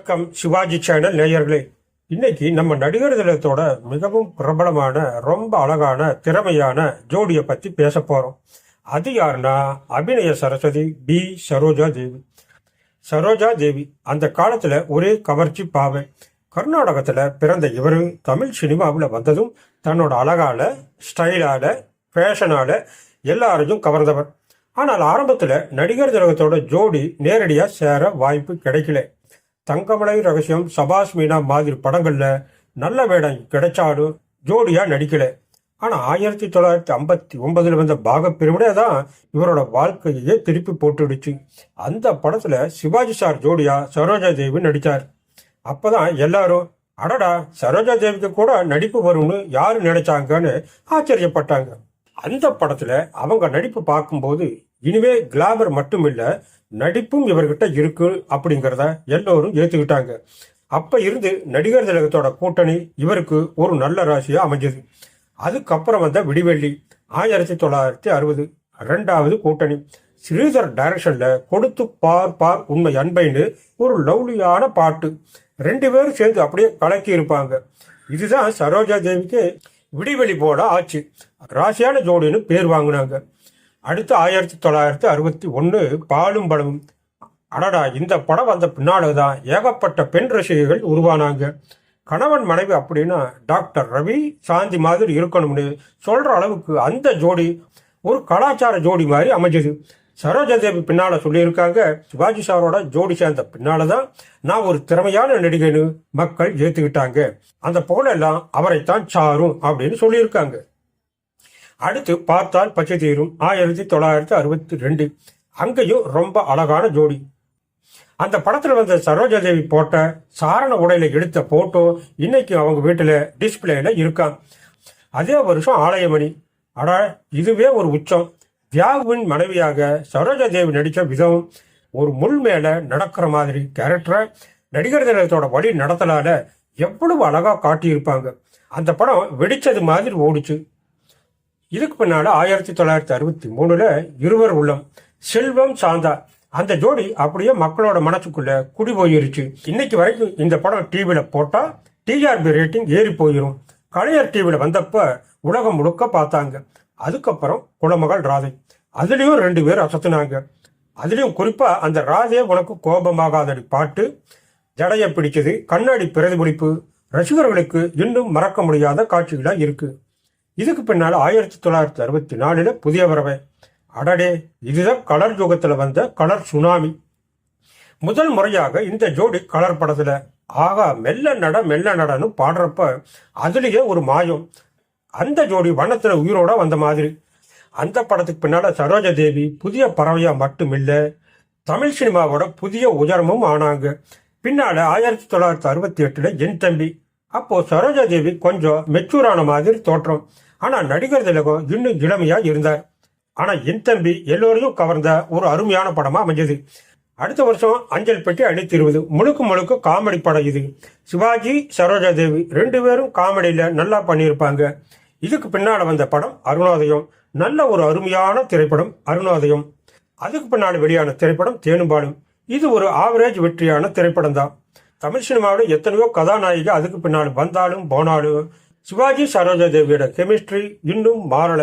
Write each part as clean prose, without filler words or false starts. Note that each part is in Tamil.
வணக்கம் சிவாஜி சேனல் நேயர்களே. இன்னைக்கு நம்ம நடிகர் திலகத்தோட மிகவும் பிரபலமான ரொம்ப அழகான திறமையான ஜோடியை பத்தி பேச போறோம். அது யாருன்னா அபிநய சரஸ்வதி பி சரோஜா தேவி. சரோஜா தேவி அந்த காலத்துல ஒரே கவர்ச்சி பாவை. கர்நாடகத்துல பிறந்த இவரு தமிழ் சினிமாவில் வந்ததும் தன்னோட அழகால ஸ்டைலால ஃபேஷனால எல்லாரையும் கவர்ந்தவர். ஆனால் ஆரம்பத்துல நடிகர் திலகத்தோட ஜோடி நேரடியா சேர வாய்ப்பு கிடைக்கல. தங்கமலை ரகசியம், சபாஸ் மீனா மாதிரி படங்கள்ல நல்ல வேடம் கிடைச்சாலும் ஜோடியா நடிக்கல. ஆனா 1959 வந்த பாகப்பிரிவினை தான் இவரோட வாழ்க்கையே திருப்பி போட்டுடுச்சு. அந்த படத்துல சிவாஜி சார் ஜோடியா சரோஜா தேவி நடித்தார். அப்பதான் எல்லாரும் அடடா சரோஜா தேவிக்கு கூட நடிப்பு வரும்னு யாரு நினைச்சாங்கன்னு ஆச்சரியப்பட்டாங்க. அந்த படத்துல அவங்க நடிப்பு பார்க்கும்போது இனிமே கிளாமர் மட்டும் இல்ல, நடிப்பும் இவர்கிட்ட இருக்கு அப்படிங்கிறத எல்லோரும் ஏத்துக்கிட்டாங்க. அப்ப இருந்து நடிகர் திலகத்தோட கூட்டணி இவருக்கு ஒரு நல்ல ராசியா அமைஞ்சது. அதுக்கப்புறம் வந்த விடிவெள்ளி 1960 2வது கூட்டணி. ஸ்ரீதர் டைரக்ஷன்ல கொடுத்து பார் பார் உண்மை அன்பைன்னு ஒரு லவ்லியான பாட்டு. 2 பேரும் சேர்ந்து அப்படியே கலக்கி இருப்பாங்க. இதுதான் சரோஜா தேவிக்கு விடிவெளி போட ஆச்சு. ராசியான ஜோடின்னு பேர் வாங்கினாங்க. அடுத்து 1961 பாலும் படமும். அடடா, இந்த படம் வந்த பின்னால்தான் ஏகப்பட்ட பெண் ரசிகைகள் உருவானாங்க. கணவன் மனைவி அப்படின்னா டாக்டர் ரவி சாந்தி மாதிரி இருக்கணும்னு சொல்ற அளவுக்கு அந்த ஜோடி ஒரு கலாச்சார ஜோடி மாதிரி அமைஞ்சது. சரோஜா தேவி பின்னால சொல்லியிருக்காங்க, சிவாஜி சாரோட ஜோடி சேர்ந்த பின்னாலதான் நான் ஒரு திறமையான நடிகைன்னு மக்கள் ஏத்துக்கிட்டாங்க. அந்த புகழெல்லாம் அவரைத்தான் சாரும் அப்படின்னு சொல்லியிருக்காங்க. அடுத்து பார்த்தால் பச்சை தீரும் 1962. அங்கேயும் ரொம்ப அழகான ஜோடி. அந்த படத்துல வந்த சரோஜா தேவி போட்ட சாரண உடையில எடுத்த போட்டோ இன்னைக்கு அவங்க வீட்டுல டிஸ்பிளேல இருக்கான். அதே வருஷம் ஆலயமணி. அட, இதுவே ஒரு உச்சம். தியாகுவின் மனைவியாக சரோஜா தேவி நடித்த விதம், ஒரு முள் மேல நடக்கிற மாதிரி கேரக்டரை நடிகர் திலகத்தோட வழி நடத்தலால எவ்வளவு அழகா காட்டியிருப்பாங்க. அந்த படம் வெடிச்சது மாதிரி ஓடிச்சு. இதுக்கு பின்னால 1963 இருவர் உள்ளம், செல்வம் சாந்தா. அந்த ஜோடி அப்படியே மக்களோட மனசுக்குள்ள குடி போயிருச்சு. இன்னைக்கு வரைக்கும் இந்த படம் டிவியில போட்டா டிஆர்பி ரேட்டிங் ஏறி போயிரும். கலைஞர் டிவியில வந்தப்ப உலகம் முழுக்க பார்த்தாங்க. அதுக்கப்புறம் குலமகள் ராதை, அதுலயும் 2 பேர் அசத்துனாங்க. அதுலயும் குறிப்பா அந்த ராதே உனக்கு கோபமாகாதடி பாட்டு, ஜடைய பிடிச்சது, கண்ணாடி பிரதிபலிப்பு ரசிகர்களுக்கு இன்னும் மறக்க முடியாத காட்சிகளா இருக்கு. இதுக்கு பின்னால 1964 புதிய வரவை. அடடே, இதுதான் கலர் யுகத்துல வந்த கலர் சுனாமி. முதல் முறையாக இந்த ஜோடி கலர் படத்துல ஆகா மெல்ல நடன்னு பாடுறப்ப அதுலயே ஒரு மாயம். அந்த ஜோடி வனத்துல உயிரோட வந்த மாதிரி. அந்த படத்துக்கு பின்னால சரோஜா தேவி புதிய பறவையா மட்டும் இல்ல, தமிழ் சினிமாவோட புதிய உயரமும் ஆனாங்க. பின்னால 1968 என் தம்பி. அப்போ சரோஜா தேவி கொஞ்சம் மெச்சூரான மாதிரி தோற்றம். ஆனா நடிகர் திலகம் இன்னும் இளமையா இருந்தார். ஆனா என் தம்பி எல்லோரையும் கவர்ந்த ஒரு அருமையான படமா அமைஞ்சது. அடுத்த வருஷம் அஞ்சல் பெட்டி அணித்திருவது முழுக்க காமெடி படம் இது. சிவாஜி சரோஜா தேவி 2 பேரும் காமெடியில நல்லா பண்ணியிருப்பாங்க. இதுக்கு பின்னால வந்த படம் அருணோதயம். நல்ல ஒரு அருமையான திரைப்படம் அருணோதயம். அதுக்கு பின்னால வெளியான திரைப்படம் தேனும்பாலும். இது ஒரு ஆவரேஜ் வெற்றியான திரைப்படம் தான். தமிழ் சினிமாவில் எத்தனையோ கதாநாயகி அதுக்கு பின்னால் வந்தாலும் போனாலும் சிவாஜி சரோஜா தேவியோட கெமிஸ்ட்ரி இன்னும் மாறல.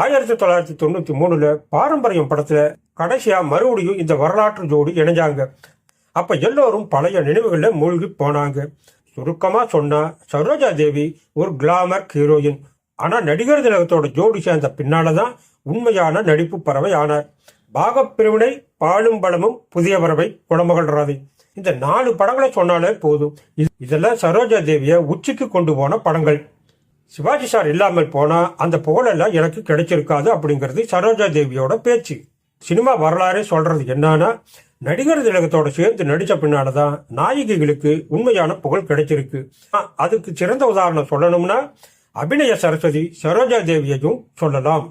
1993 பாரம்பரியம் படத்துல கடைசியா மறுபடியும் இந்த வரலாற்று ஜோடி இணைஞ்சாங்க. அப்ப எல்லோரும் பழைய நினைவுகள்ல மூழ்கி போனாங்க. சுருக்கமா சொன்னா சரோஜா தேவி ஒரு கிளாமர் ஹீரோயின். ஆனா நடிகர் திலகத்தோட ஜோடி சேர்ந்த பின்னாலதான் உண்மையான நடிப்பு பறவை ஆனார். பாகப்பிரிவினை, பாலும் பலமும், புதிய பறவை, குலமகள் ராதை. இந்த 4 படங்களை சொன்னாலே போதும். இதெல்லாம் சரோஜா தேவிய உச்சிக்கு கொண்டு போன படங்கள். சிவாஜி சார் இல்லாமல் போனா அந்த புகழெல்லாம் எனக்கு கிடைச்சிருக்காது அப்படிங்கிறது சரோஜா தேவியோட பேச்சு. சினிமா வரலாறே சொல்றது என்னன்னா, நடிகர் திலகத்தோட சேர்ந்து நடிச்ச பின்னாலதான் நாயகிகளுக்கு உண்மையான புகழ் கிடைச்சிருக்கு. அதுக்கு சிறந்த உதாரணம் சொல்லணும்னா அபிநய சரஸ்வதி சரோஜா தேவியையும் சொல்லலாம்.